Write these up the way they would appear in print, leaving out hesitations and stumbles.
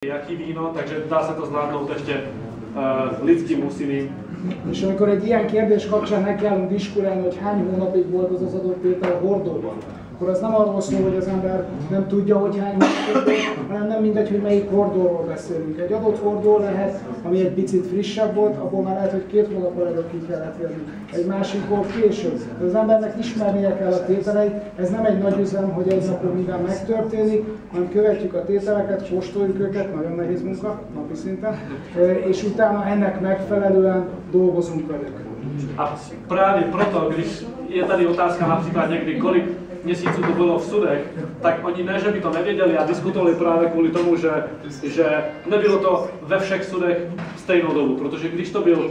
jaký víno, takže dá sa to zvládnout ešte lidským úsilím. És amikor egy ilyen kérdés kapcsán nekiállunk diskurálni, hogy hány hónapig volt az adott étel hordóban, akkor az nem arról szól, hogy az ember nem tudja, hogy hány hónapig volt, hanem nem mindegy, hogy melyik hordóról beszélünk. Egy adott hordó lehet, ami egy picit frissebb volt, abból már lehet, hogy 2 hónappal előbb ki kellett jönni. Egy másikból később. De az embernek ismernie kell a tételeit, ez nem egy nagy üzem, hogy egy napon minden megtörténik, hanem követjük a tételeket, kóstoljuk őket, nagyon nehéz munka, napi szinten, és utána ennek megfelelően dolgozunk velük. A právě proto, když je tady otázka například někdy, kolik měsíců to bylo v sudech, tak oni ne, že by to nevěděli a diskutovali právě kvůli tomu, že nebylo to ve všech sudech stejnou dobu, protože když to byl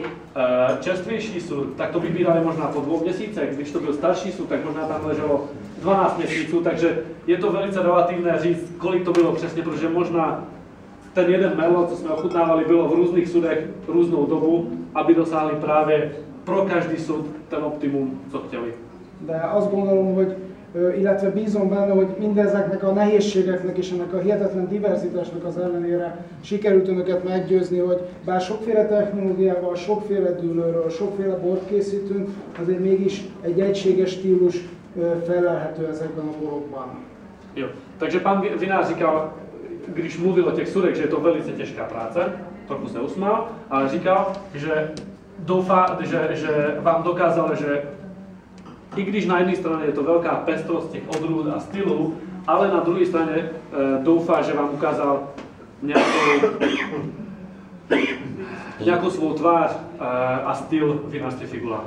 čerstvější sud, tak to vybírali možná po 2 měsících, když to byl starší sud, tak možná tam leželo 12 měsíců, takže je to velice relativné říct, kolik to bylo přesně, protože možná ten jeden merlot, co jsme ochutnávali, bylo v různých sudech různou dobu, aby dosáhli právě pro každý sud ten optimum, co chtěli. De azt gondolom, hogy illetve bízom benne, hogy mindezeknek a nehézségeknek és ennek a hihetetlen diverzitásnak az ellenére sikerült önöket meggyőzni, hogy bár sokféle technológiával, sokféle dűlőről, sokféle bort készítünk, azért mégis egy egységes stílus felelhető ezekben a borokban. Jo. Takže pan vinář říkal, když mluvil o těch sudech, že je to velice těžká práce, trochu se usmál, ale říkal, že doufá, že vám dokázal, že i když na jedné straně je to velká pestrost těch odrůd a stylů, ale na druhé straně doufá, že vám ukázal nějakou svou tvář a styl vinařství Figula.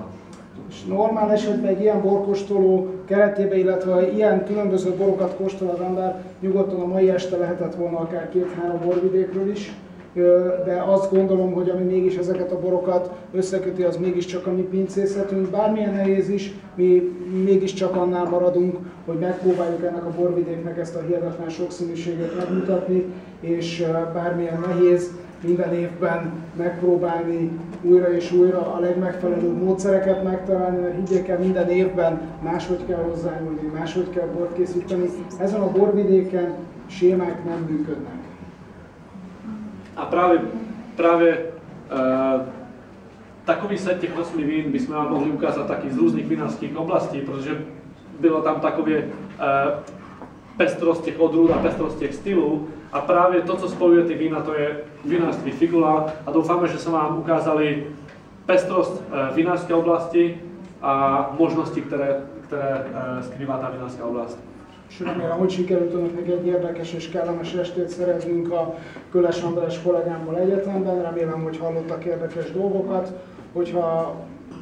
Normál esetben egy ilyen borkóstoló keretében, illetve ilyen különböző borokat kóstol az ember, nyugodtan a mai este lehetett volna akár 2-3 borvidékről is, de azt gondolom, hogy ami mégis ezeket a borokat összeköti, az mégiscsak a mi pincészetünk. Bármilyen nehéz is, mi mégiscsak annál maradunk, hogy megpróbáljuk ennek a borvidéknek ezt a hihetetlen sokszínűséget megmutatni, és bármilyen nehéz minden évben megpróbálni újra és újra a legmegfelelőbb módszereket megtalálni, mert higgyék el, minden évben máshogy kell hozzányúlni, máshogy kell bort készíteni. Ezen a borvidéken sémák nem működnek. A právě takový set těch 8 vín bychom vám mohli ukázat taky z různých vinařských oblastí, protože bylo tam takové pestrost těch odrůd a pestrost těch stylů. A právě to, co spojuje ty vína, to je vinařství Figula a doufáme, že jsme vám ukázali pestrost vinařské oblasti a možnosti, které skrývá ta vinařská oblast. És remélem, hogy sikerült önöknek egy érdekes és kellemes estét szereznünk a Köles András kollégámmal egyetemben. Remélem, hogy hallottak érdekes dolgokat. Hogyha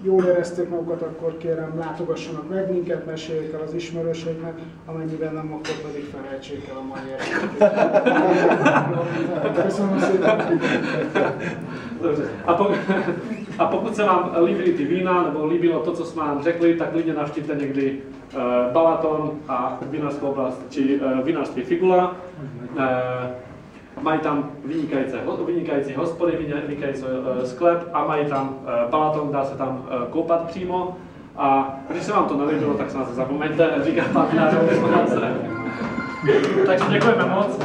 jól érezték magukat, akkor kérem, látogassanak meg minket, meséljék el az ismerőseiknek, amennyiben nem, akkor pedig felejtsék el a mai estét. Köszönöm szépen! A pokud se vám líbily ty vína, nebo líbilo to, co jsme vám řekli, tak klidně navštivte někdy Balaton a vinařskou oblast, či vinařství Figula. Mají tam vynikající hospody, vynikající sklep a mají tam Balaton, dá se tam koupat přímo. A když se vám to nelíbilo, tak se nás zapomeňte, říká pan vinář. Takže děkujeme moc.